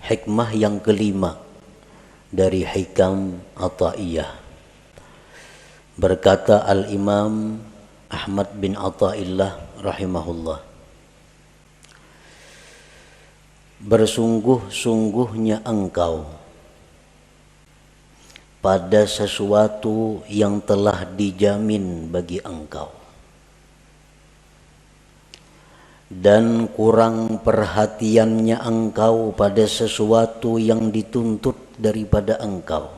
Hikmah yang kelima dari hikam Athaiyah. Berkata Al-Imam Ahmad bin Athaillah rahimahullah, bersungguh-sungguhnya engkau pada sesuatu yang telah dijamin bagi engkau, dan kurang perhatiannya engkau pada sesuatu yang dituntut daripada engkau.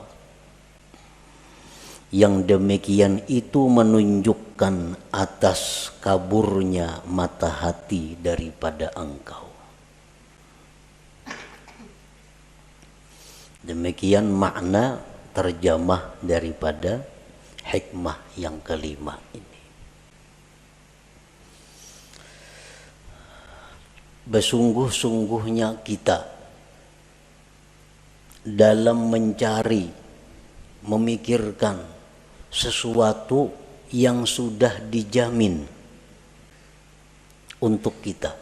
Yang demikian itu menunjukkan atas kaburnya mata hati daripada engkau. Demikian makna terjemah daripada hikmah yang kelima ini. Bersungguh-sungguhnya kita dalam mencari, memikirkan sesuatu yang sudah dijamin untuk kita,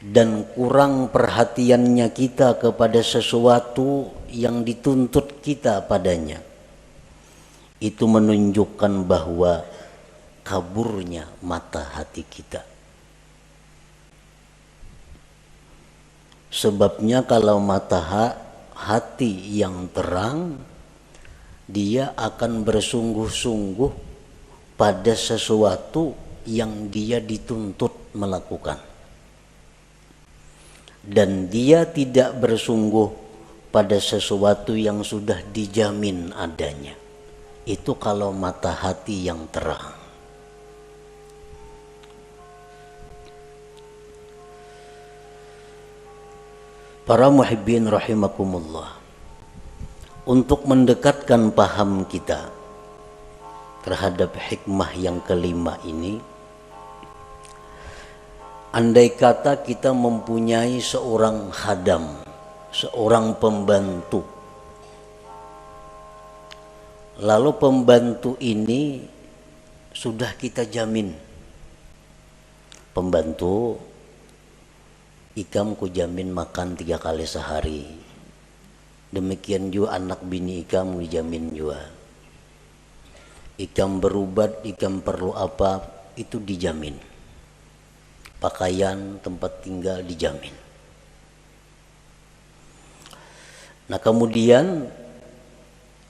dan kurang perhatiannya kita kepada sesuatu yang dituntut kita padanya, itu menunjukkan bahwa kaburnya mata hati kita. Sebabnya kalau mata hati yang terang, dia akan bersungguh-sungguh pada sesuatu yang dia dituntut melakukan. Dan dia tidak bersungguh pada sesuatu yang sudah dijamin adanya. Itu kalau mata hati yang terang. Para muhibbin rahimakumullah, untuk mendekatkan paham kita terhadap hikmah yang kelima ini, andai kata kita mempunyai seorang khadam, seorang pembantu, lalu pembantu ini sudah kita jamin, pembantu ikam ku jamin makan 3 kali sehari, demikian juga anak bini ikam dijamin juga, ikam berubat, ikam perlu apa itu dijamin, pakaian, tempat tinggal dijamin. Nah kemudian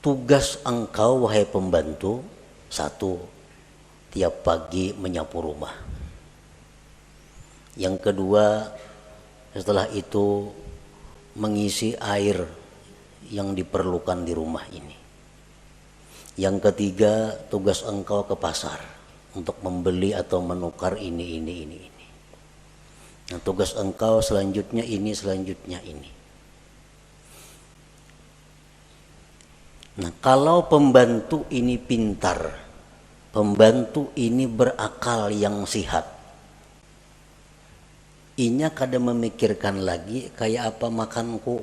tugas engkau wahai pembantu, satu, tiap pagi menyapu rumah. Yang kedua, setelah itu mengisi air yang diperlukan di rumah ini. Yang ketiga, tugas engkau ke pasar untuk membeli atau menukar ini. Nah, tugas engkau selanjutnya ini, selanjutnya ini. Nah, kalau pembantu ini pintar, pembantu ini berakal yang sihat, inya kada memikirkan lagi kayak apa makanku,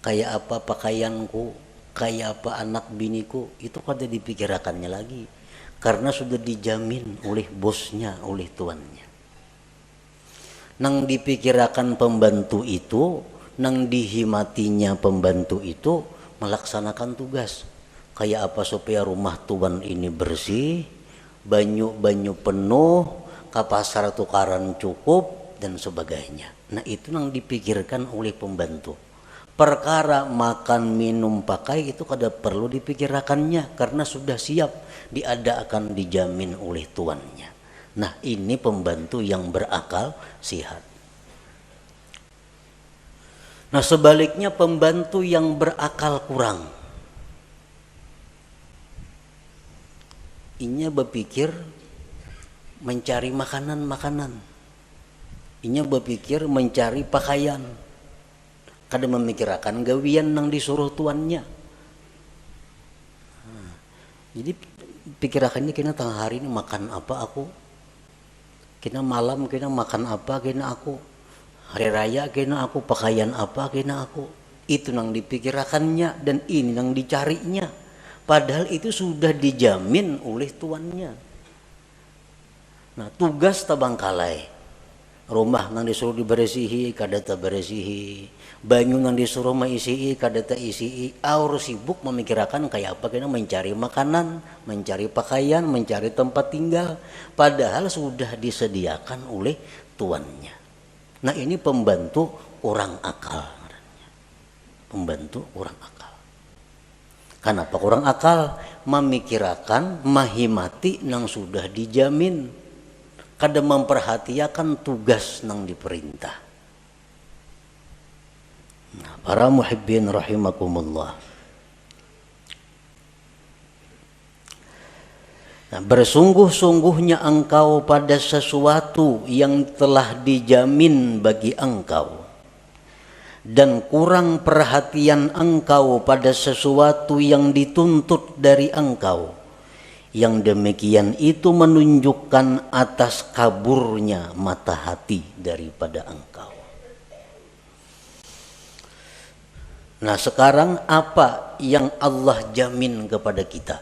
kayak apa pakaianku, kayak apa anak biniku, itu kada dipikirkannya lagi, karena sudah dijamin oleh bosnya, oleh tuannya. Nang dipikirkan pembantu itu, nang dihimatinya pembantu itu melaksanakan tugas. Kayak apa supaya rumah tuan ini bersih, banyu penuh, ke pasar tukaran cukup, dan sebagainya. Nah itu yang dipikirkan oleh pembantu. Perkara makan, minum, pakai itu kada perlu dipikirkannya, karena sudah siap diadakan, dijamin oleh tuannya. Nah ini pembantu yang berakal sihat. Nah sebaliknya pembantu yang berakal kurang, inya berpikir mencari makanan, inya berpikir mencari pakaian, kada memikirkan gawian nang disuruh tuannya. Jadi pikirakannya kena tengah hari ini makan apa aku, kena malam kena makan apa kena aku, hari raya kena aku pakaian apa kena aku. Itu nang dipikirkannya dan ini nang dicarinya, padahal itu sudah dijamin oleh tuannya. Nah tugas tabangkalai Rumah nang disuruh diberesihi kada ta beresihi, banyu nang disuruh maisihi kada ta isihi. Aur sibuk memikirkan kayak apa kena mencari makanan, mencari pakaian, mencari tempat tinggal, padahal sudah disediakan oleh tuannya. Nah, ini pembantu orang akal. Pembantu orang akal. Kenapa orang akal? Memikirkan mahimati nang sudah dijamin, kada memperhatikan tugas nang diperintah. Nah, para muhibbin rahimakumullah. Nah, bersungguh-sungguhnya engkau pada sesuatu yang telah dijamin bagi engkau, dan kurang perhatian engkau pada sesuatu yang dituntut dari engkau, yang demikian itu menunjukkan atas kaburnya mata hati daripada engkau. Nah, sekarang apa yang Allah jamin kepada kita?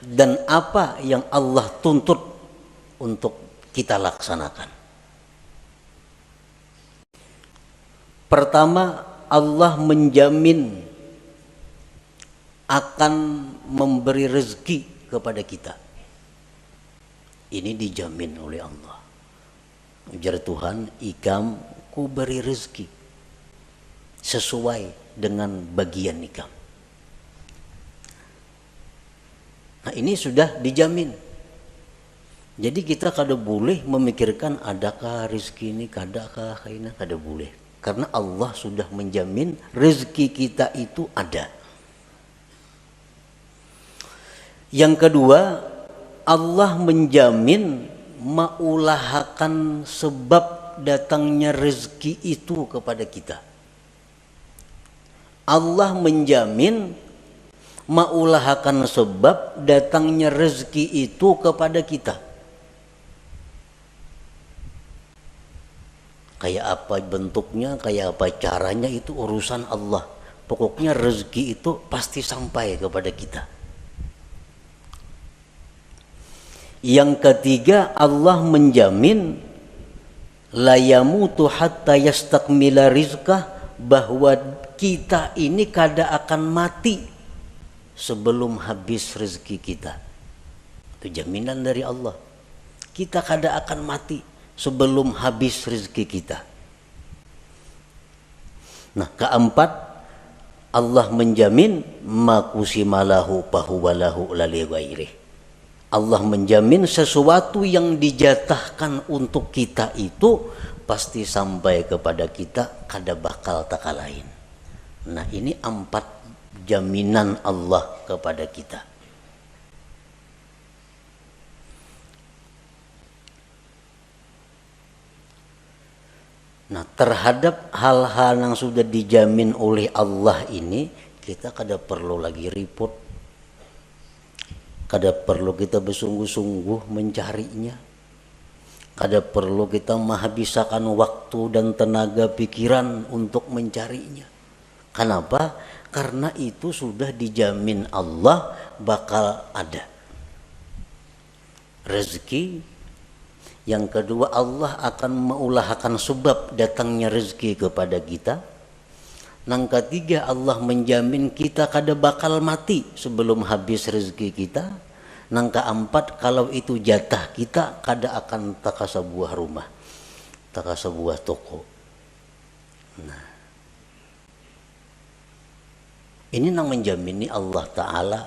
Dan apa yang Allah tuntut untuk kita laksanakan? Pertama, Allah menjamin akan memberi rezeki kepada kita. Ini dijamin oleh Allah. Ujar Tuhan, ikam ku beri rezeki sesuai dengan bagian ikam. Nah, ini sudah dijamin. Jadi kita kada boleh memikirkan adakah rezeki ini, kadakah ini, kada boleh. Karena Allah sudah menjamin rezeki kita itu ada. Yang kedua, Allah menjamin maulahakan sebab datangnya rezeki itu kepada kita. Allah menjamin maulahakan sebab datangnya rezeki itu kepada kita. Kayak apa bentuknya, kayak apa caranya, itu urusan Allah. Pokoknya rezeki itu pasti sampai kepada kita. Yang ketiga, Allah menjamin la yamutu hatta yastakmila rizqah, bahwa kita ini kada akan mati sebelum habis rezeki kita. Itu jaminan dari Allah. Kita kada akan mati sebelum habis rezeki kita. Nah, keempat, Allah menjamin makusimalahu pahuwalahu lali ghairih. Allah menjamin sesuatu yang dijatahkan untuk kita itu pasti sampai kepada kita, kada bakal tak lain. Nah, ini 4 jaminan Allah kepada kita. Nah, terhadap hal-hal yang sudah dijamin oleh Allah ini, kita kada perlu lagi repot, kada perlu kita bersungguh-sungguh mencarinya, kada perlu kita menghabiskan waktu dan tenaga pikiran untuk mencarinya. Kenapa? Karena itu sudah dijamin Allah bakal ada rezeki. Yang kedua, Allah akan mengulahkan sebab datangnya rezeki kepada kita. Yang ketiga, Allah menjamin kita kada bakal mati sebelum habis rezeki kita. Yang keempat, kalau itu jatah kita, kada akan taka sebuah rumah, taka sebuah toko. Nah, ini yang menjamini Allah Ta'ala.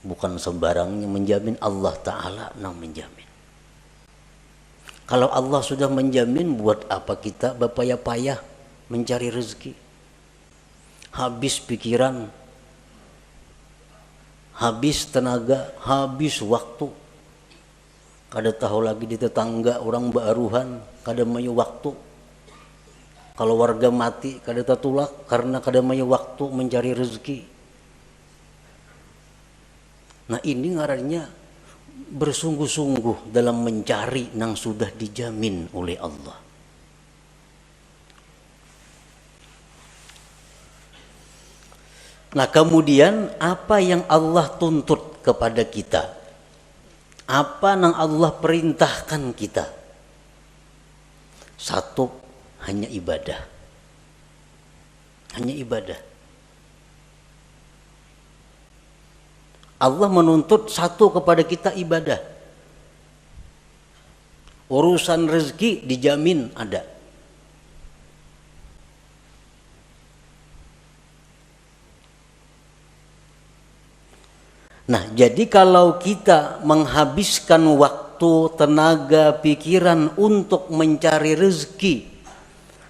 Bukan sembarangnya menjamin, Allah Ta'ala yang menjamin. Kalau Allah sudah menjamin, buat apa kita berpayah-payah mencari rezeki? Habis pikiran, habis tenaga, habis waktu. Kada tahu lagi di tetangga orang baruhan, kada mayu waktu. Kalau warga mati, kada tatulak karena kada mayu waktu mencari rezeki. Nah, ini ngarannya bersungguh-sungguh dalam mencari yang sudah dijamin oleh Allah. Nah, kemudian apa yang Allah tuntut kepada kita? Apa yang Allah perintahkan kita? Satu, hanya ibadah. Hanya ibadah. Allah menuntut satu kepada kita ibadah. Urusan rezeki dijamin ada. Nah, jadi kalau kita menghabiskan waktu, tenaga, pikiran untuk mencari rezeki,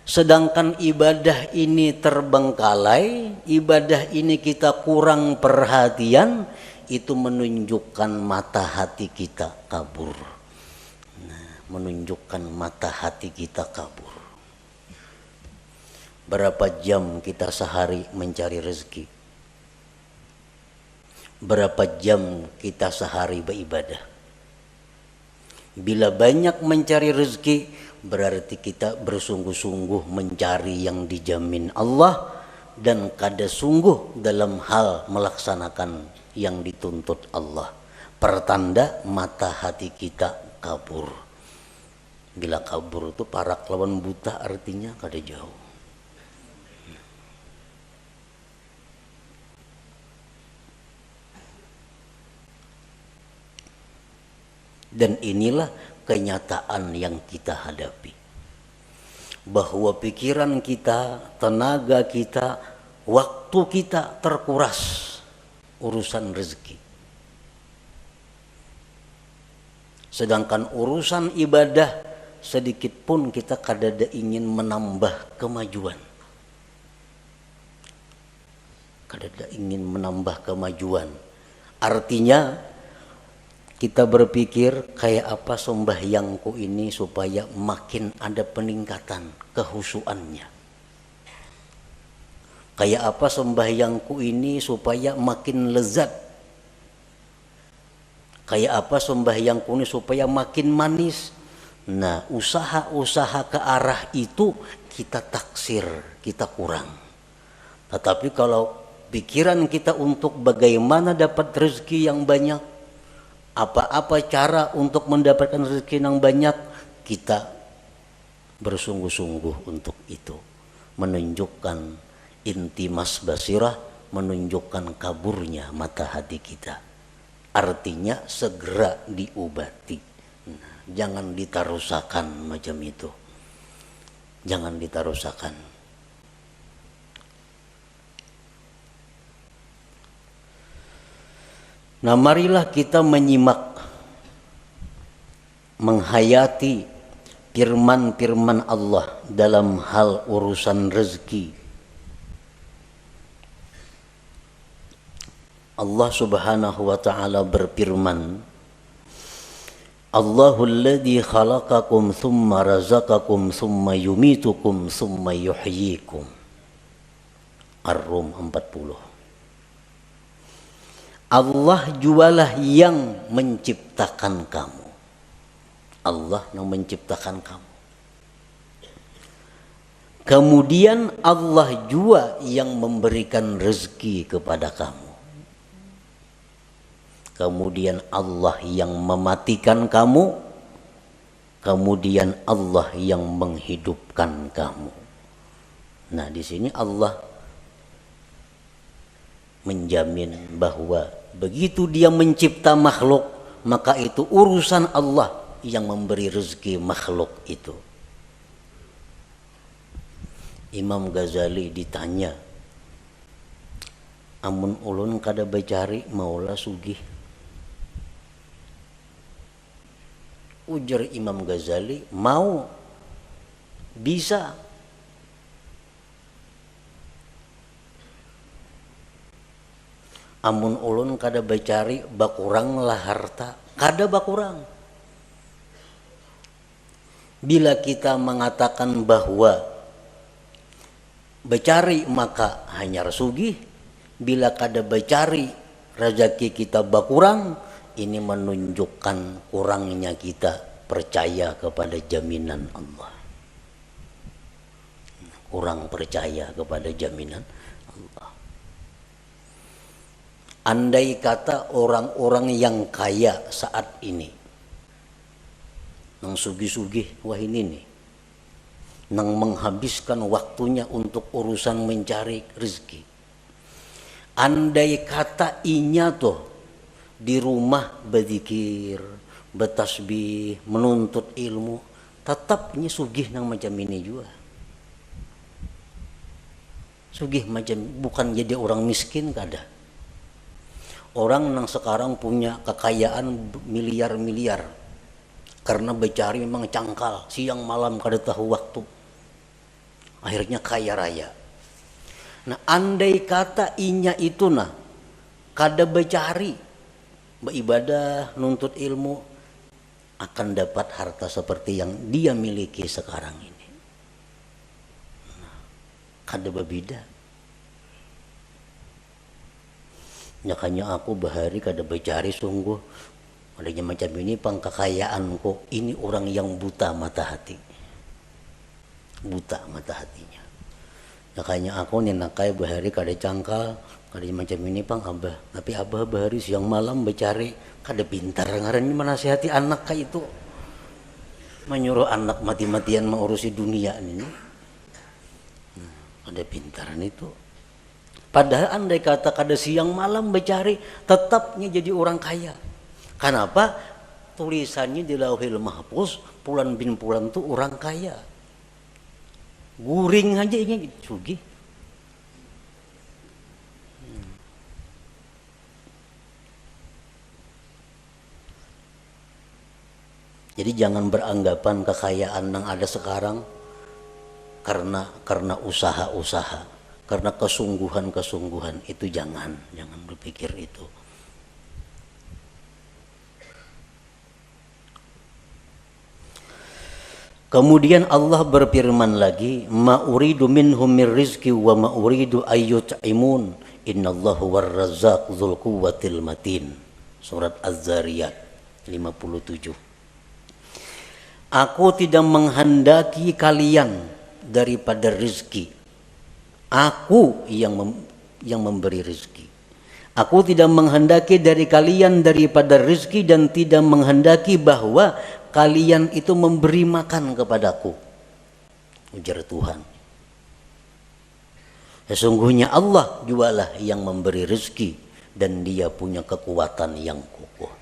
sedangkan ibadah ini terbengkalai, ibadah ini kita kurang perhatian, itu menunjukkan mata hati kita kabur. Nah, menunjukkan mata hati kita kabur. Berapa jam kita sehari mencari rezeki? Berapa jam kita sehari beribadah? Bila banyak mencari rezeki, berarti kita bersungguh-sungguh mencari yang dijamin Allah dan kada sungguh dalam hal melaksanakan yang dituntut Allah. Pertanda mata hati kita kabur. Bila kabur itu parak lawan buta, artinya kada jauh. Dan inilah kenyataan yang kita hadapi. Bahwa pikiran kita, tenaga kita, waktu kita terkuras urusan rezeki. Sedangkan urusan ibadah sedikit pun kita kadada ingin menambah kemajuan. Kadada ingin menambah kemajuan. Artinya kita berpikir kayak apa sembahyangku ini supaya makin ada peningkatan kehusuannya. Kayak apa sembahyangku ini supaya makin lezat. Kayak apa sembahyangku ini supaya makin manis. Nah, usaha-usaha ke arah itu kita taksir, kita kurang. Tetapi kalau pikiran kita untuk bagaimana dapat rezeki yang banyak, apa-apa cara untuk mendapatkan rezeki yang banyak, kita bersungguh-sungguh untuk itu. Menunjukkan intimas basirah, menunjukkan kaburnya mata hati kita. Artinya segera diobati. Nah, jangan ditarusakan macam itu. Jangan ditarusakan. Nah, marilah kita menyimak, menghayati firman-firman Allah dalam hal urusan rezeki. Allah Subhanahu wa ta'ala berfirman, Allahul ladzi khalaqakum thumma razaqakum thumma yumitukum thumma yuhyikum. Ar-Rum 40. Allah jualah yang menciptakan kamu. Allah yang menciptakan kamu. Kemudian Allah jua yang memberikan rezeki kepada kamu. Kemudian Allah yang mematikan kamu. Kemudian Allah yang menghidupkan kamu. Nah, di sini Allah menjamin bahwa begitu dia mencipta makhluk, maka itu urusan Allah yang memberi rezeki makhluk itu. Imam Ghazali ditanya, amun ulun kada becari maulah sugih. Ujar Imam Ghazali, mau, bisa. Amun ulun kada becari bakurang lah harta, kada bakurang. Bila kita mengatakan bahwa becari maka hanya sugih, bila kada becari rezeki kita bakurang, ini menunjukkan kurangnya kita percaya kepada jaminan Allah. Kurang percaya kepada jaminan Allah. Andai kata orang-orang yang kaya saat ini, nang sugih-sugih, wah ini nih, nang menghabiskan waktunya untuk urusan mencari rezeki. Andai kata inya tuh di rumah berzikir, bertasbih, menuntut ilmu, tetapnya sugih nang macam ini juga. Sugih macam, bukan jadi orang miskin kada. Orang yang sekarang punya kekayaan miliar-miliar karena mencari memang cangkal, siang malam kada tahu waktu, akhirnya kaya raya. Nah andai kata inya itu nah kada mencari, beribadah, nuntut ilmu, akan dapat harta seperti yang dia miliki sekarang ini. Nah, kada berbeda. Makanya aku bahari kada bercari sungguh adanya macam ini pangkekayaanku. Ini orang yang buta mata hati, buta mata hatinya. Makanya aku ninakai bahari kada cangkal kada macam ini pang abah. Tapi abah bahari siang malam bercari, kada pintar ngarannya menasihati anak kayak itu, menyuruh anak mati-matian mengurusi dunia ini. Ada pintaran itu. Padahal andai kata kada siang malam mencari, tetapnya jadi orang kaya. Kenapa? Tulisannya di Lauhil Mahfuz, Pulan bin Pulan itu orang kaya. Guring aja ini sugih. Jadi jangan beranggapan kekayaan yang ada sekarang karena usaha-usaha, karena kesungguhan-kesungguhan, itu jangan berpikir itu. Kemudian Allah berfirman lagi, ma uridu minhum min rizqi wa ma uridu ayyut'imun innallahu warrazzaq dzul quwwatil matin. Surat Az-Zariyat 57. Aku tidak menghendaki kalian daripada rizki. Aku yang memberi rezeki. Aku tidak menghendaki dari kalian daripada rezeki dan tidak menghendaki bahwa kalian itu memberi makan kepadaku. Ujar Tuhan. Sesungguhnya Allah jualah yang memberi rezeki dan dia punya kekuatan yang kokoh.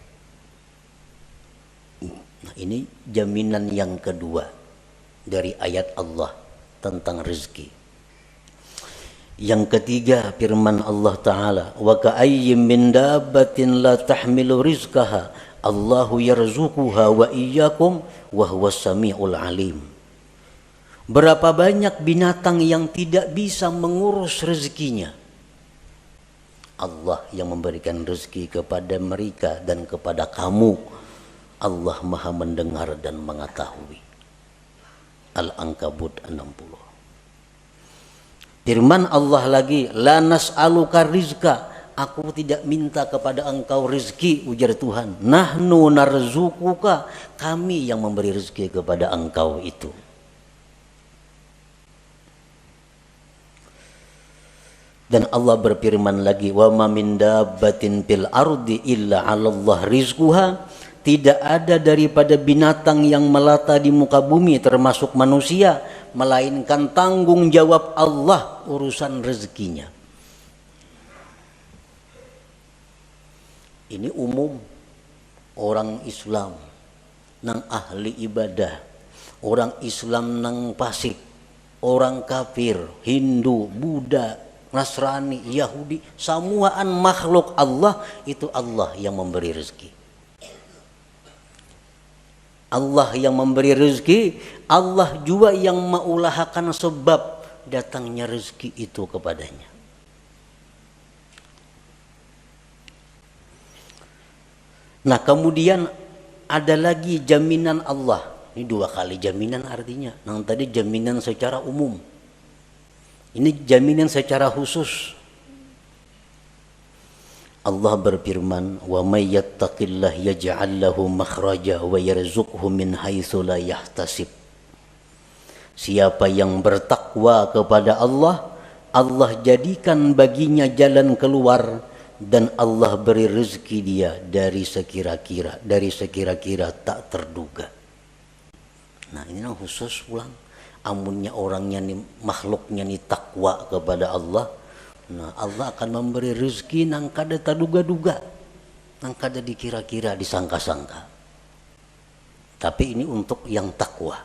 Nah, ini jaminan yang kedua dari ayat Allah tentang rezeki. Yang ketiga firman Allah Ta'ala, wa ka'ayyim min dabbatin la tahmilu rizqaha Allahu yarzuquha wa iyyakum wa huwas samiul alim. Berapa banyak binatang yang tidak bisa mengurus rezekinya, Allah yang memberikan rezeki kepada mereka dan kepada kamu. Allah Maha mendengar dan mengetahui. Al-Ankabut 60. Firman Allah lagi, la nas'aluka rizqa, aku tidak minta kepada engkau rezeki, ujar Tuhan. Nahnu narzuquka, kami yang memberi rezeki kepada engkau itu. Dan Allah berfirman lagi, wa ma min dabbatin fil ardi illa 'alallah rizquha, tidak ada daripada binatang yang melata di muka bumi termasuk manusia, melainkan tanggung jawab Allah urusan rezekinya. Ini umum orang Islam nang ahli ibadah, orang Islam nang fasik, orang kafir, Hindu, Buddha, Nasrani, Yahudi, semuaan makhluk Allah itu Allah yang memberi rezeki. Allah yang memberi rezeki, Allah juga yang mengulahakan sebab datangnya rezeki itu kepadanya. Nah kemudian ada lagi jaminan Allah. Ini dua kali jaminan artinya. Yang tadi jaminan secara umum, ini jaminan secara khusus. Allah berfirman, wa may yattaqillah yaj'al lahu makhraja wa yarzuqhu min haitsu la yahtasib. Siapa yang bertakwa kepada Allah, Allah jadikan baginya jalan keluar dan Allah beri rezeki dia dari sekira-kira tak terduga. Nah ini yang khusus pulang. Amunnya orangnya nih, makhluknya nih takwa kepada Allah, nah Allah akan memberi rezeki nang kada taduga-duga, nang kada dikira-kira, disangka-sangka. Tapi ini untuk yang takwa.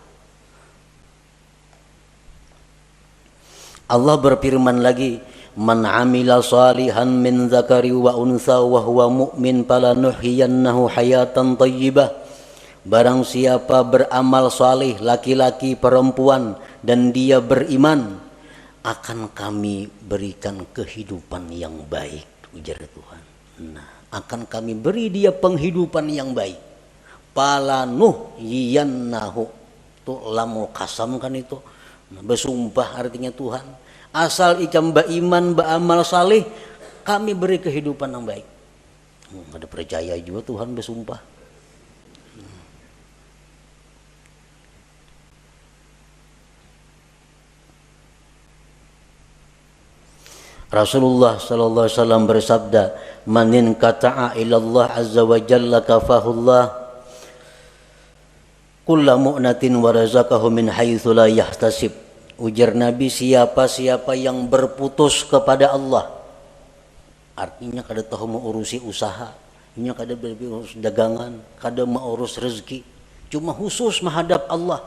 Allah berfirman lagi, man amila salihan min zakari wa unsa wa huwa mu'min falanuhyiyannahu hayatan thayyibah. Barang siapa beramal salih, laki-laki perempuan, dan dia beriman, akan kami berikan kehidupan yang baik, ujar Tuhan. Nah, akan kami beri dia penghidupan yang baik. Falanuhyiyannahu, itu lamul qasam kan itu. Nah, bersumpah artinya Tuhan. Asal ikam beriman, beramal salih, kami beri kehidupan yang baik. Ada percaya juga Tuhan bersumpah. Rasulullah sallallahu alaihi wasallam bersabda, "Manin kata'a ila Allah azza wa jalla kafahullah kullu mu'natin wa razaqahu min haitsu la yahtasib." Ujar Nabi, siapa-siapa yang berputus kepada Allah, artinya kada tahu mau urusi usaha, nya kada berurus dagangan, kada mau urus rezeki, cuma khusus menghadap Allah.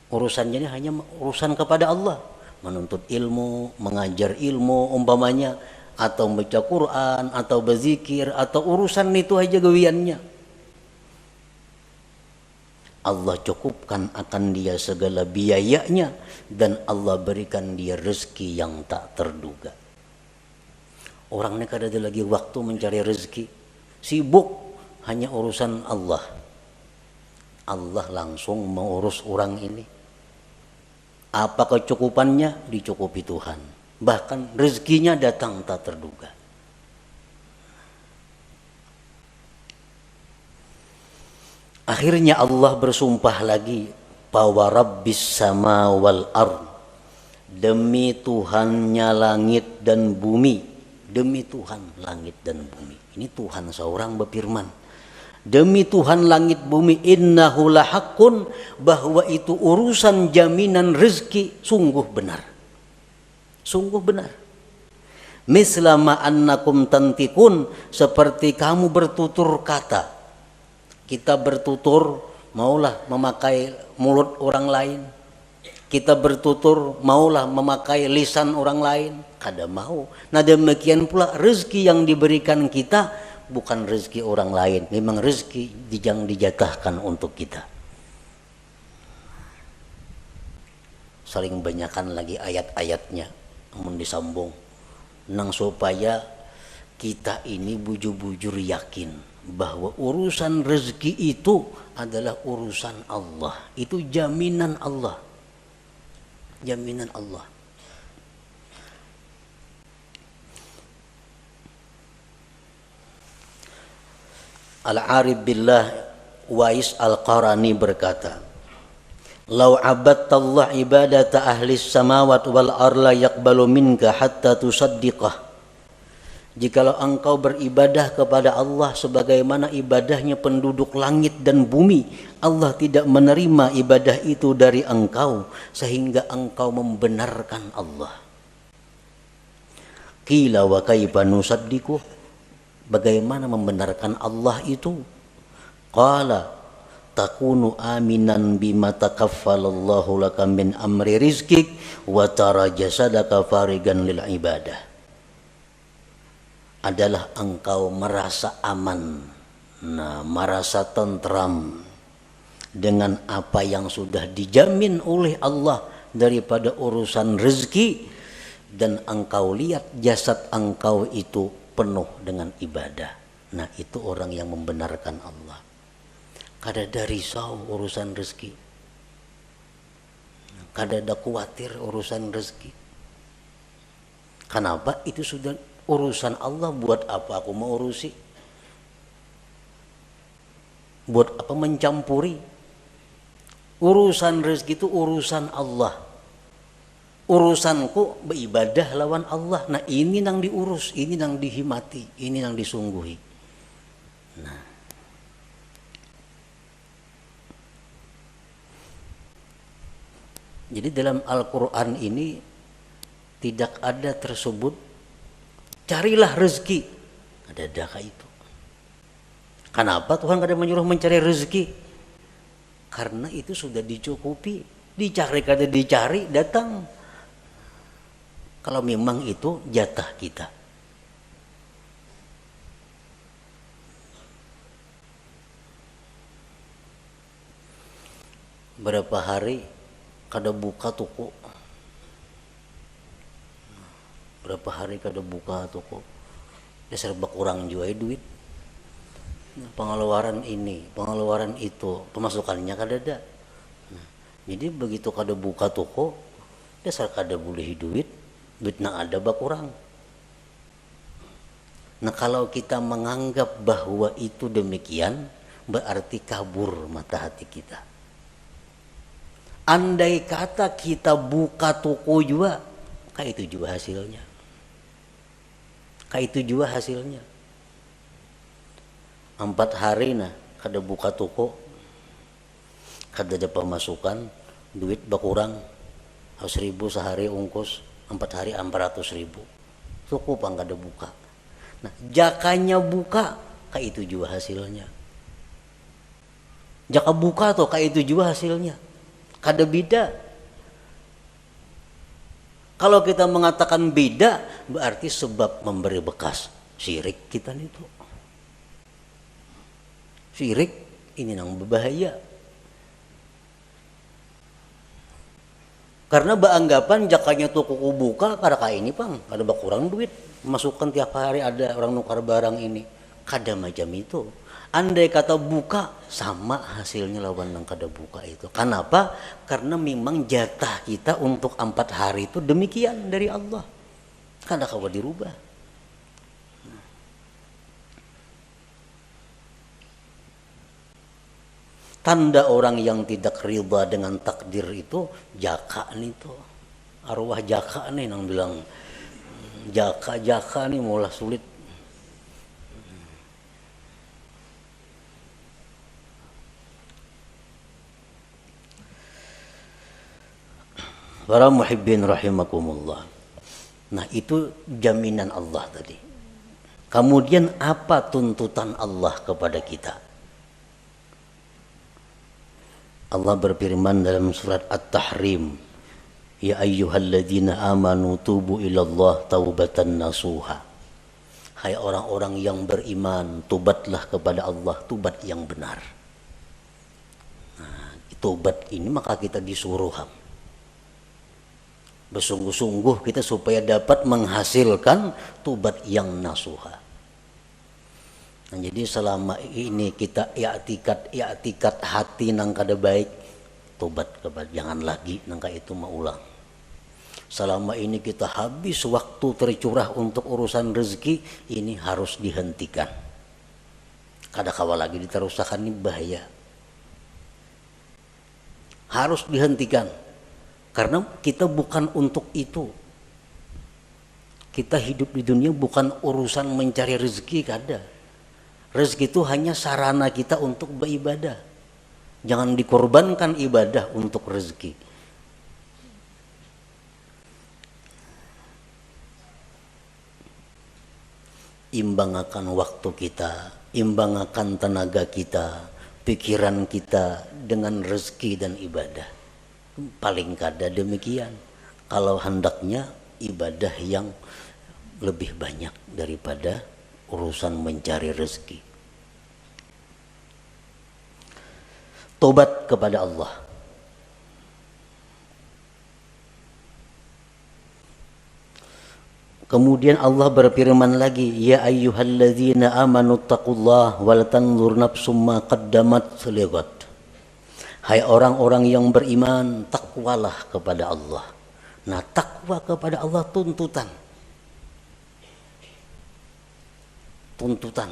Urusannya ini hanya urusan kepada Allah. Menuntut ilmu, mengajar ilmu umpamanya, atau baca Quran, atau berzikir, atau urusan itu aja gawiannya. Allah cukupkan akan dia segala biayanya, dan Allah berikan dia rezeki yang tak terduga. Orang ini kada ada lagi waktu mencari rezeki, sibuk hanya urusan Allah. Allah langsung mengurus orang ini. Apa kecukupannya? Dicukupi Tuhan. Bahkan rezekinya datang tak terduga. Akhirnya Allah bersumpah lagi, "Wa rabbis sama wal ard." Demi Tuhannya langit dan bumi. Demi Tuhan langit dan bumi. Ini Tuhan seorang berfirman. Demi Tuhan langit bumi, innahu lahaqqun, bahwa itu urusan jaminan rezeki sungguh benar. Sungguh benar. Mislama annakum tantikun, seperti kamu bertutur kata. Kita bertutur maulah memakai mulut orang lain. Kita bertutur maulah memakai lisan orang lain, kada mau. Nah demikian pula rezeki yang diberikan kita bukan rezeki orang lain, memang rezeki yang dijatahkan untuk kita. Saling banyakkan lagi ayat-ayatnya, namun disambung, nang supaya kita ini bujur-bujur yakin bahwa urusan rezeki itu adalah urusan Allah, itu jaminan Allah, jaminan Allah. Al-Arif Billah Wais Al-Qarani berkata, "Lau abadtallah ibadata ahli samawat wal arla yaqbalu minka hatta tusaddiqah." Jikalau engkau beribadah kepada Allah sebagaimana ibadahnya penduduk langit dan bumi, Allah tidak menerima ibadah itu dari engkau sehingga engkau membenarkan Allah. Qila wa kaifa nusaddiqu? Bagaimana membenarkan Allah itu? Qala takunu aminan bima takaffalallahu laka min amri rizkik wa tara jasadaka farigan lil ibadah. Adalah engkau merasa aman, nah merasa tentram dengan apa yang sudah dijamin oleh Allah daripada urusan rezeki, dan engkau lihat jasad engkau itu penuh dengan ibadah. Nah itu orang yang membenarkan Allah. Kada ada risau urusan rezeki, kada ada khawatir urusan rezeki. Kenapa? Itu sudah urusan Allah. Buat apa aku mau urusi? Buat apa mencampuri? Urusan rezeki itu urusan Allah. Urusanku beribadah lawan Allah. Nah ini nang diurus, ini nang dihimati, ini nang disungguhi. Nah, jadi dalam Al-Quran ini tidak ada tersebut carilah rezeki. Ada daka itu. Kenapa Tuhan kada menyuruh mencari rezeki? Karena itu sudah dicukupi. Dicari kada dicari datang. Kalau memang itu jatah kita. Berapa hari kada buka toko. Berapa hari kada buka toko. Dasar berkurang juga duit. Pengeluaran ini, pengeluaran itu, pemasukannya kada ada. Nah, jadi begitu kada buka toko, dasar kada boleh duit nang ada berkurang. Nah kalau kita menganggap bahwa itu demikian, berarti kabur mata hati kita. Andai kata kita buka toko juga, kayak itu juga hasilnya. Kayak itu juga hasilnya. 4 hari nah, kada buka toko, kada ada pemasukan, duit berkurang, 100.000 sehari ungkus, 4 hari 400.000. Cukup ang kada buka. Nah, jakanya buka, kayak itu juga hasilnya. Jaka buka tuh kayak itu juga hasilnya. Kada beda. Kalau kita mengatakan beda, berarti sebab memberi bekas. Syirik kita itu. Syirik ini nang berbahaya. Karena beranggapan jakanya toko buka, kada kayak ini pang, kada berkurang duit. Masukkan tiap hari ada orang nukar barang ini. Kada macam itu. Andai kata buka, sama hasilnya lawan yang kada buka itu. Kenapa? Karena memang jatah kita untuk 4 hari itu demikian dari Allah. Kada kawa dirubah. Tanda orang yang tidak ridha dengan takdir itu jaka nih tuh. Arwah jaka nih yang bilang jaka nih mulai sulit. Para muhibbin rahimakumullah. Nah itu jaminan Allah tadi. Kemudian apa tuntutan Allah kepada kita? Allah berfirman dalam surat At-Tahrim, ya ayyuhalladzina amanu tubu ilallah taubatan nasuha. Hai orang-orang yang beriman, tobatlah kepada Allah, tobat yang benar. Nah, tobat ini maka kita disuruh bersungguh-sungguh kita supaya dapat menghasilkan tobat yang nasuha. Nah, jadi selama ini kita i'tikat hati nang kada baik, tobat kepada jangan lagi nang itu maulang. Selama ini kita habis waktu tercurah untuk urusan rezeki, ini harus dihentikan. Kada kawa lagi diterusakan, ini bahaya. Harus dihentikan. Karena kita bukan untuk itu. Kita hidup di dunia bukan urusan mencari rezeki, kada. Rezeki itu hanya sarana kita untuk beribadah. Jangan dikorbankan ibadah untuk rezeki. Imbangkan waktu kita, imbangkan tenaga kita, pikiran kita dengan rezeki dan ibadah. Paling kada demikian. Kalau hendaknya ibadah yang lebih banyak daripada urusan mencari rezeki. Tobat kepada Allah. Kemudian Allah berfirman lagi, ya ayyuhalladzina amanu taqullaha wal tanzur nafsum ma qaddamat lighad. Hai orang-orang yang beriman, takwalah kepada Allah. Nah, takwa kepada Allah tuntutan. Tuntutan.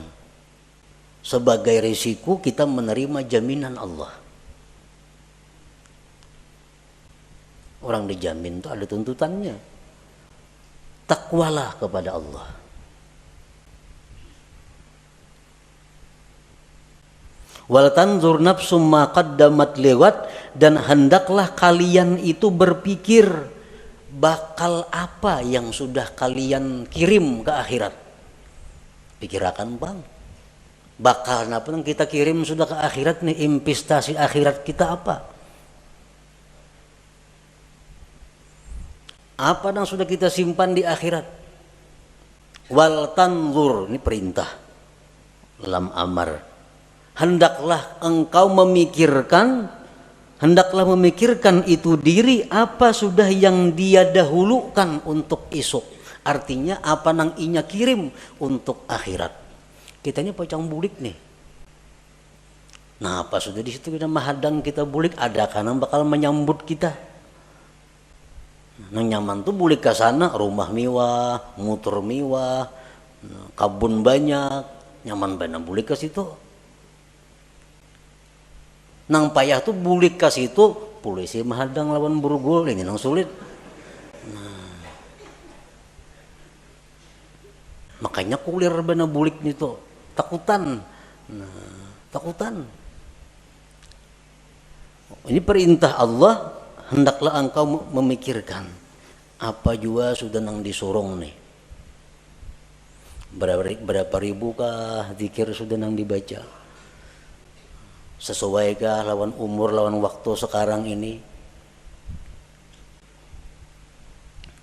Sebagai risiko kita menerima jaminan Allah. Orang dijamin itu ada tuntutannya. Takwalah kepada Allah. Wal tanzur nafsum ma qaddamat lewat, dan hendaklah kalian itu berpikir bakal apa yang sudah kalian kirim ke akhirat. Pikirakan bang, bakal apa yang kita kirim sudah ke akhirat nih, investasi akhirat kita apa? Apa yang sudah kita simpan di akhirat? Wal tanzur, ini perintah dalam amar. Hendaklah engkau memikirkan, hendaklah memikirkan itu diri apa sudah yang dia dahulukan untuk esok. Artinya apa nang inya kirim untuk akhirat. Kita ini pocong bulik nih. Nah apa sudah di situ kita mahadang kita bulik, ada kan yang bakal menyambut kita. Nang nyaman tuh bulik ke sana, rumah mewah, motor mewah, kabun banyak, nyaman banget bulik ke situ. Nang payah tuh bulik ke situ, polisi mahadang lawan burgul, ini nang sulit. Nah, makanya kulir bener bulik itu, takutan. Nah, takutan. Ini perintah Allah, hendaklah engkau memikirkan apa juga sudah nang disurung nih. Berapa ribu kah zikir sudah nang dibaca? Sesuaikah lawan umur, lawan waktu sekarang ini?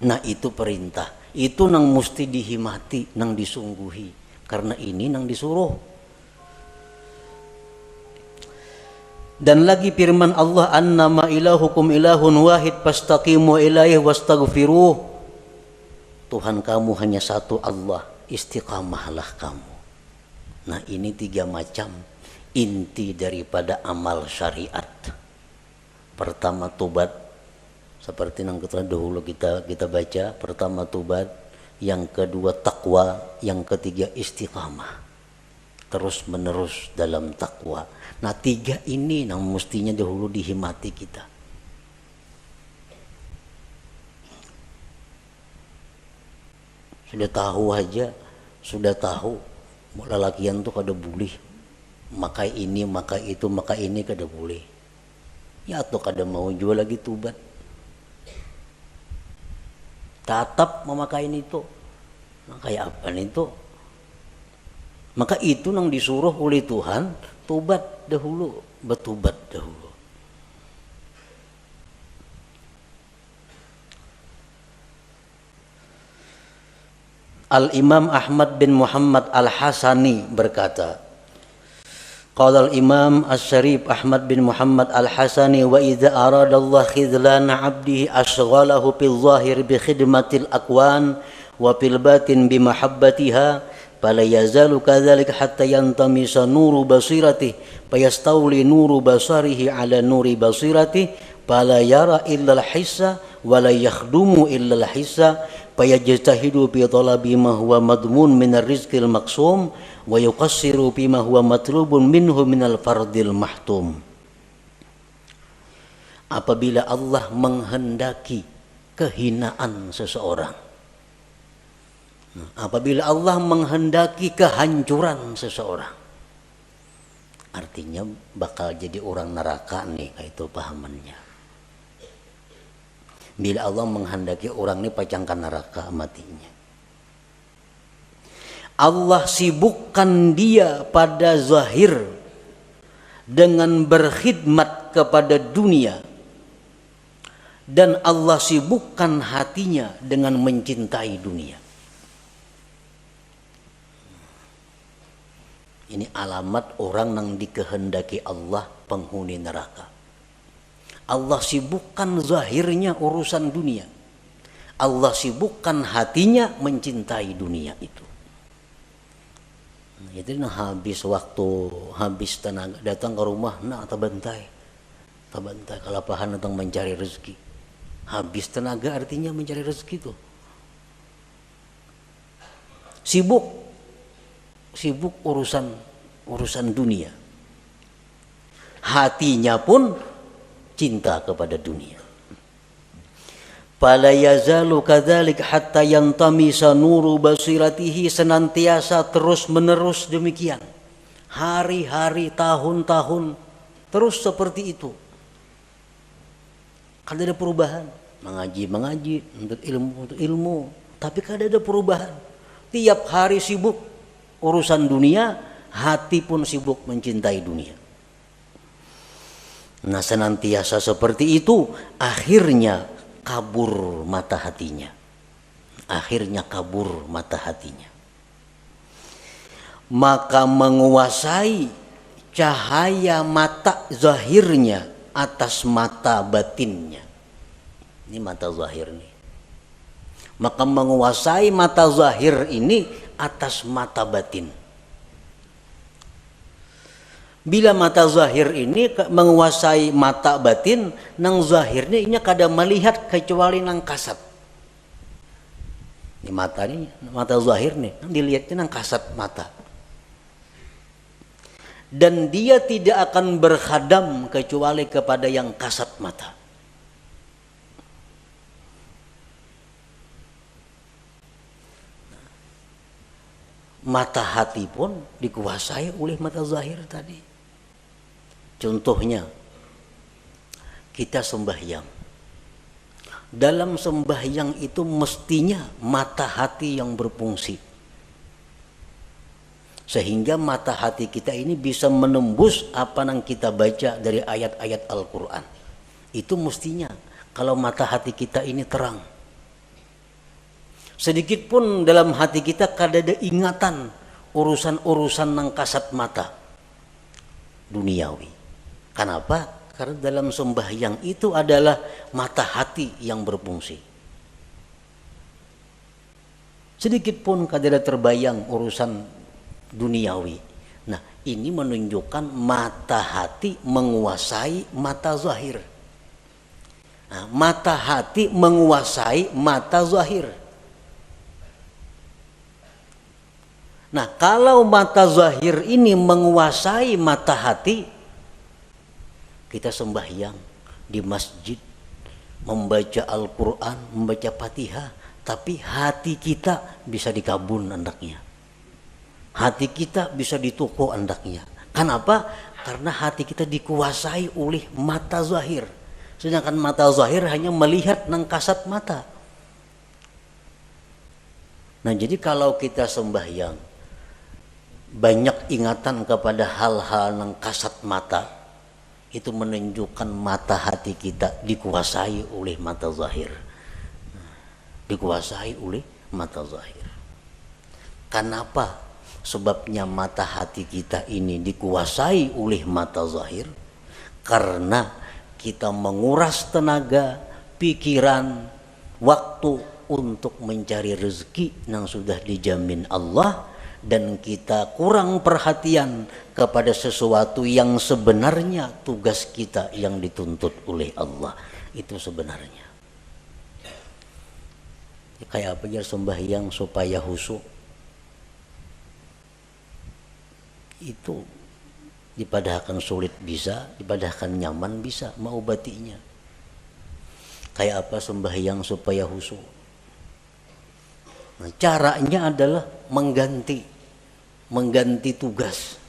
Nah itu perintah, itu nang mesti dihimati, nang disungguhi, karena ini nang disuruh. Dan lagi firman Allah, annama ilahukum ilahun wahid fastaqimu ilaihi wastaghfiruh. Tuhan kamu hanya satu Allah, istiqamahlah kamu. Nah ini 3 macam inti daripada amal syariat. Pertama tobat, seperti yang dahulu kita baca. Pertama tobat, yang kedua takwa, yang ketiga istiqamah, terus menerus dalam takwa. Nah 3 ini yang mestinya dahulu dihimati kita. Sudah tahu aja, sudah tahu lelakian tuh kada boleh maka ini, maka itu, maka ini kada boleh. Ya atau kada mau jual lagi tubat. Tatap memakai itu. Nah, kayak apa itu? Maka itu yang disuruh oleh Tuhan, tubat dahulu, bertubat dahulu. Al-Imam Ahmad bin Muhammad Al-Hasani berkata, qala al-Imam Asy-Syarif Ahmad bin Muhammad Al-Hasani, wa idza arada Allah khidlana 'abdihi ashghalahu fil zahir bi khidmatil akwan wa fil batin bi mahabbatiha fala yazalu kadzalika hatta yantamisa nuru basiratihi fayastawli nuru basarihi 'ala nuri basiratihi fala yara illa al-hissa wa la yakhdumu illa al-hissa fayajtahidu fi talabi ma huwa madmun min ar-rizqil maqsum wa yuqassiru bima huwa matlubun minhu minal fardil mahtum. Apabila Allah menghendaki kehinaan seseorang, apabila Allah menghendaki kehancuran seseorang, artinya bakal jadi orang neraka nih, kayak itu pahamannya. Bila Allah menghendaki orang ini pacangkan neraka matinya, Allah sibukkan dia pada zahir dengan berkhidmat kepada dunia, dan Allah sibukkan hatinya dengan mencintai dunia. Ini alamat orang yang dikehendaki Allah penghuni neraka. Allah sibukkan zahirnya urusan dunia, Allah sibukkan hatinya mencintai dunia itu. Itu habis waktu, habis tenaga, datang ke rumah, nak tabantai kalapahan datang mencari rezeki. Habis tenaga artinya mencari rezeki itu. Sibuk urusan dunia. Hatinya pun cinta kepada dunia. Fala yazalu kadzalik hatta yantamisa nuru basiratihi, senantiasa terus menerus demikian. Hari-hari, tahun-tahun terus seperti itu. Kan ada perubahan, mengaji, untuk ilmu, tapi kan ada perubahan. Tiap hari sibuk urusan dunia, hati pun sibuk mencintai dunia. Nah, senantiasa seperti itu, akhirnya kabur mata hatinya. Akhirnya kabur mata hatinya. Maka menguasai cahaya mata zahirnya atas mata batinnya. Ini mata zahir nih. Maka menguasai mata zahir ini atas mata batin. Bila mata zahir ini menguasai mata batin, nang zahirnya ini kada melihat kecuali nang kasat. Ini mata ini, mata zahir nih, dilihatnya nang kasat mata. Dan dia tidak akan berkhadam kecuali kepada yang kasat mata. Mata hati pun dikuasai oleh mata zahir tadi. Contohnya, kita sembahyang. Dalam sembahyang itu mestinya mata hati yang berfungsi. Sehingga mata hati kita ini bisa menembus apa yang kita baca dari ayat-ayat Al-Quran. Itu mestinya kalau mata hati kita ini terang. Sedikit pun dalam hati kita kada ada ingatan urusan-urusan nang kasat mata duniawi. Kenapa? Karena dalam sembahyang itu adalah mata hati yang berfungsi. Sedikit pun kada ada terbayang urusan duniawi. Nah, ini menunjukkan mata hati menguasai mata zahir. Nah, mata hati menguasai mata zahir. Nah, kalau mata zahir ini menguasai mata hati, kita sembahyang di masjid, membaca Al-Quran, membaca Fatihah, tapi hati kita bisa dikabun hendaknya. Hati kita bisa ditukuk hendaknya. Kenapa? Karena hati kita dikuasai oleh mata zahir. Sedangkan mata zahir hanya melihat nang kasat mata. Nah, jadi kalau kita sembahyang banyak ingatan kepada hal-hal nang kasat mata, itu menunjukkan mata hati kita dikuasai oleh mata zahir. Dikuasai oleh mata zahir. Kenapa? Sebabnya mata hati kita ini dikuasai oleh mata zahir karena kita menguras tenaga, pikiran, waktu untuk mencari rezeki yang sudah dijamin Allah, dan kita kurang perhatian kepada sesuatu yang sebenarnya tugas kita yang dituntut oleh Allah. Itu sebenarnya. Kayak apa ya sembahyang supaya khusyuk? Itu dipadahkan sulit bisa, dipadahkan nyaman bisa, mengobatinya. Kayak apa sembahyang supaya khusyuk? Nah, caranya adalah mengganti tugas.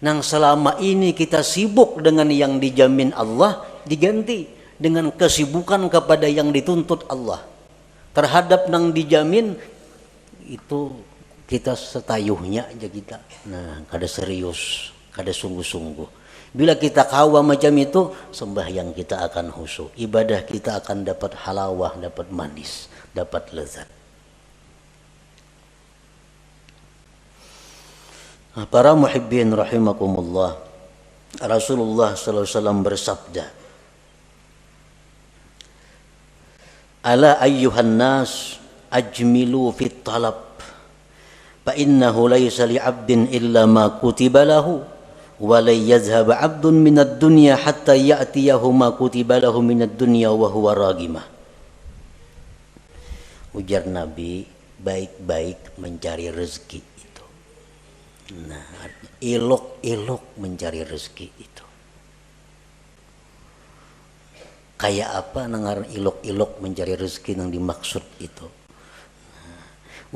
Nang selama ini kita sibuk dengan yang dijamin Allah, diganti dengan kesibukan kepada yang dituntut Allah. Terhadap nang dijamin itu kita setayuhnya aja kita. Nah, kada serius, kada sungguh-sungguh. Bila kita kawa macam itu, sembahyang kita akan khusyuk. Ibadah kita akan dapat halawah, dapat manis, dapat lezat. Nah, para muhibbin rahimakumullah, Rasulullah sallallahu alaihi wasallam bersabda, "Ala ayyuhan nas ajmilu fit talab. Fa innahu laysa li 'abdin illa ma kutiba lahu wa la yazhab 'abdun minad dunya hatta ya'tiyahu ma kutiba lahu minad dunya wa huwa ragimah." Ujar Nabi, baik-baik mencari rezeki itu. Nah, elok-elok mencari rezeki itu. Kayak apa nangaran ilok-ilok mencari rezeki yang dimaksud itu.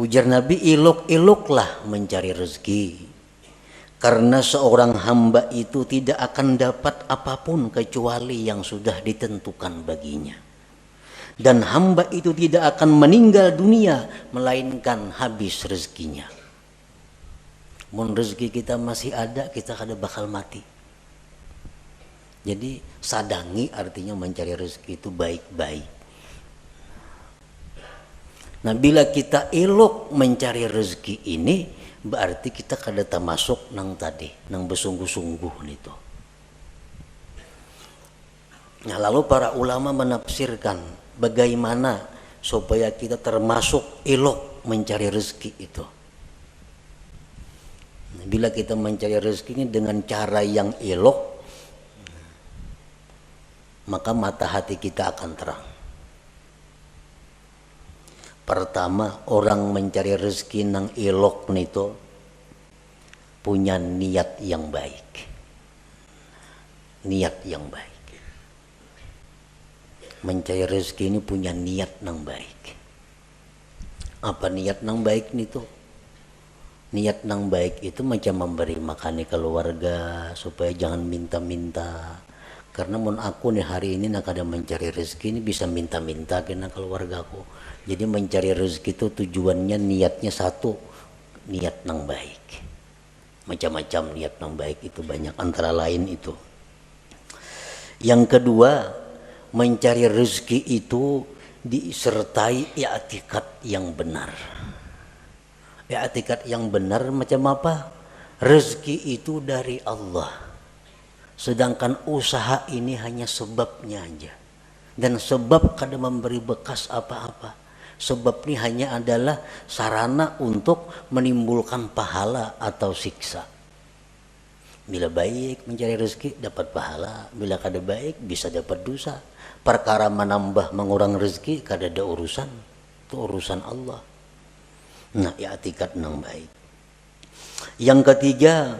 Ujar Nabi, ilok-iloklah mencari rezeki. Karena seorang hamba itu tidak akan dapat apapun kecuali yang sudah ditentukan baginya. Dan hamba itu tidak akan meninggal dunia melainkan habis rezekinya. Mun rezeki kita masih ada, kita kada bakal mati. Jadi sadangi artinya mencari rezeki itu baik-baik. Nah bila kita elok mencari rezeki ini, berarti kita kada termasuk nang tadi, nang bersungguh-sungguh itu. Nah lalu para ulama menafsirkan bagaimana supaya kita termasuk elok mencari rezeki itu. Bila kita mencari rezeki ini dengan cara yang elok, maka mata hati kita akan terang. Pertama, orang mencari rezeki nang elok nito punya niat yang baik. Niat yang baik. Mencari rezeki ini punya niat nang baik. Apa niat nang baik nito? Niat nang baik itu macam memberi makan keluarga supaya jangan minta-minta. Karena mun aku nih hari ini nak ada mencari rezeki ini bisa minta-minta kena keluargaku. Jadi mencari rezeki itu tujuannya niatnya satu, niat nang baik. Macam-macam niat nang baik itu banyak, antara lain itu. Yang kedua, mencari rezeki itu disertai i'tikad yang benar. I'tikad yang benar macam apa? Rezeki itu dari Allah. Sedangkan usaha ini hanya sebabnya aja. Dan sebab kada memberi bekas apa-apa. Sebab ini hanya adalah sarana untuk menimbulkan pahala atau siksa. Bila baik mencari rezeki dapat pahala. Bila kada baik bisa dapat dosa. Perkara menambah mengurang rezeki kada ada urusan. Itu urusan Allah. Nah, i'tikad nang baik. Yang ketiga,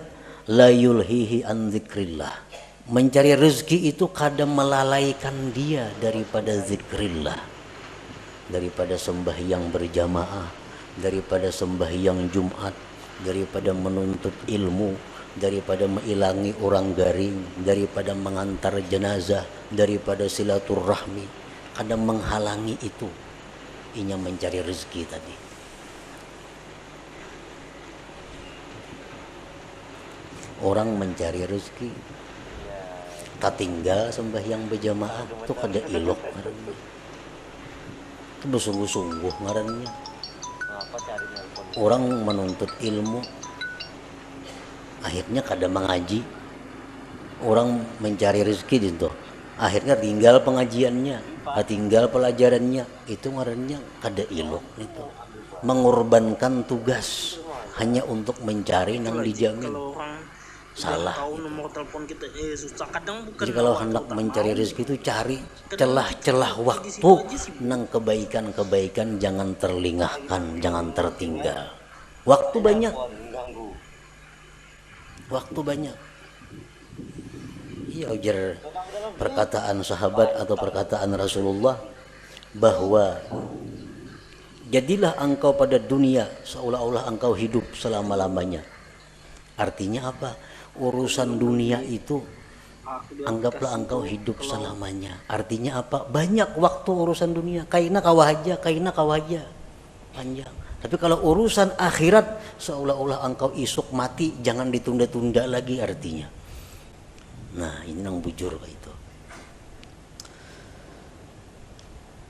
la yulhihi an dzikrillah. Mencari rezeki itu kadang melalaikan dia daripada zikrillah, daripada sembahyang berjamaah, daripada sembahyang Jumat, daripada menuntut ilmu, daripada mengilangi orang garing, daripada mengantar jenazah, daripada silaturahmi. Kadang menghalangi itu inya mencari rezeki tadi. Orang mencari rezeki tak tinggal sembahyang berjamaah itu kada ilok ngarannya. Itu bersungguh-sungguh ngarannya. Orang menuntut ilmu akhirnya kada mengaji. Orang mencari rezeki di situ. Akhirnya tinggal pengajiannya, tinggal pelajarannya. Itu ngarannya kada ilok itu. Mengorbankan tugas hanya untuk mencari nang dijamin. Salah gitu. Jadi kalau hendak mencari rezeki itu cari celah-celah waktu nang kebaikan-kebaikan, jangan terlingahkan, jangan tertinggal. Waktu banyak, waktu banyak. Iya, ujar perkataan sahabat atau perkataan Rasulullah bahwa jadilah engkau pada dunia seolah-olah engkau hidup selama-lamanya. Artinya apa? Urusan dunia itu anggaplah engkau hidup selamanya. Artinya apa? Banyak waktu urusan dunia. Kaina kawahaja, kaina kawahaja. Panjang. Tapi kalau urusan akhirat seolah-olah engkau isuk mati, jangan ditunda-tunda lagi artinya. Nah, ini nang bujur kayak itu.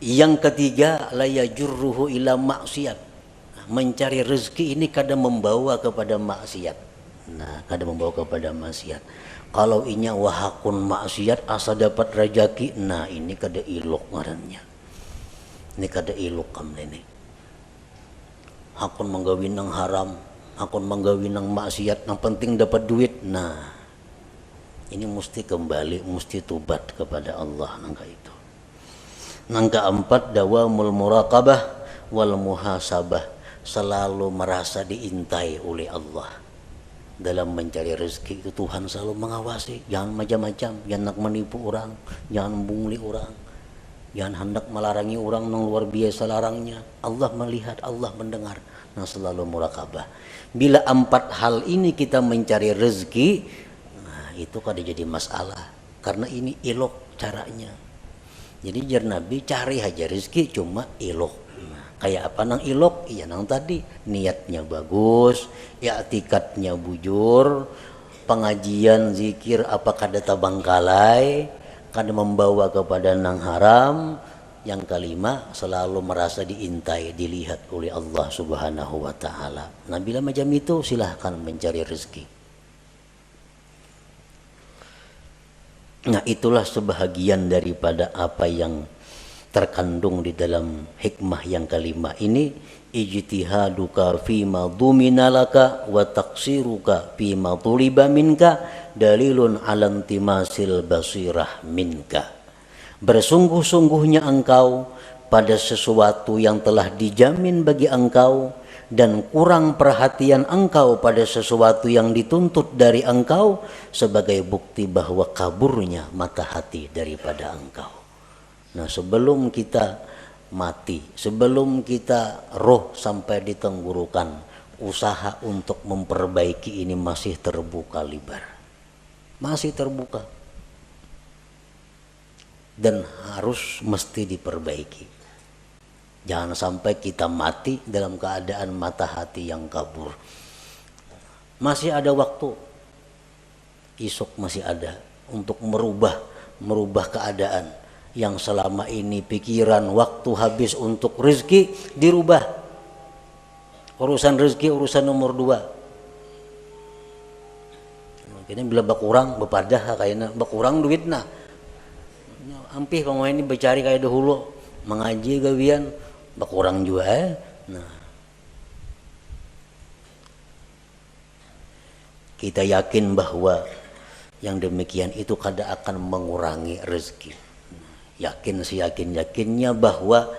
Yang ketiga, la yajurruhu ila maksiat. Mencari rezeki ini kadang membawa kepada maksiat. Nah, kadang membawa kepada maksiat. Kalau inya wahakun maksiat asa dapat rejeki, nah ini kada ilok ngarannya. Ini kada ilok kam ini. Hakun menggawin nang haram, hakun menggawin nang maksiat, yang penting dapat duit. Nah, ini mesti kembali, mesti tubat kepada Allah nangka itu. Nang keempat, dawamul muraqabah wal muhasabah, selalu merasa diintai oleh Allah. Dalam mencari rezeki itu Tuhan selalu mengawasi, jangan macam-macam, jangan nak menipu orang, jangan membungli orang, Jangan hendak melarangi orang yang luar biasa larangnya. Allah melihat, Allah mendengar. Nah selalu murakabah. Bila 4 hal ini kita mencari rezeki, nah itu kada jadi masalah. Karena ini ilok caranya. Jadi jar Nabi cari aja rezeki cuma ilok. Nah, kayak apa nang ilok? Iya nang tadi niatnya bagus, i'tikadnya bujur, pengajian zikir apa kada tabangkalai, kada membawa kepada nang haram. Yang kelima, selalu merasa diintai, dilihat oleh Allah Subhanahu wa taala. Nah, bila macam itu silahkan mencari rezeki. Nah, itulah sebahagian daripada apa yang terkandung di dalam hikmah yang kelima ini, ijtihaduka fima duminalaka wa taqsiruka fima tuliba minka dalilun ala intimasil basirah minka. Bersungguh-sungguhnya engkau pada sesuatu yang telah dijamin bagi engkau dan kurang perhatian engkau pada sesuatu yang dituntut dari engkau sebagai bukti bahwa kaburnya mata hati daripada engkau. Nah, sebelum kita mati, sebelum kita roh sampai di tenggorokan, usaha untuk memperbaiki ini masih terbuka lebar. Masih terbuka. Dan harus mesti diperbaiki. Jangan sampai kita mati dalam keadaan mata hati yang kabur. Masih ada waktu. Esok masih ada untuk merubah keadaan yang selama ini pikiran waktu habis untuk rezeki dirubah. Urusan rezeki urusan nomor 2. Kini bila bakurang bepadah kayaknya bakurang duitna. Ampih pemain ini bercari kayak dahulu mengaji gawian bakurang juga Nah, kita yakin bahwa yang demikian itu kada akan mengurangi rezeki. Yakin seyakin-yakinnya bahwa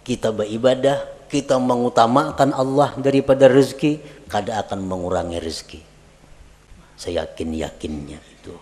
kita beribadah, kita mengutamakan Allah daripada rezeki, kada akan mengurangi rezeki. Seyakin-yakinnya itu.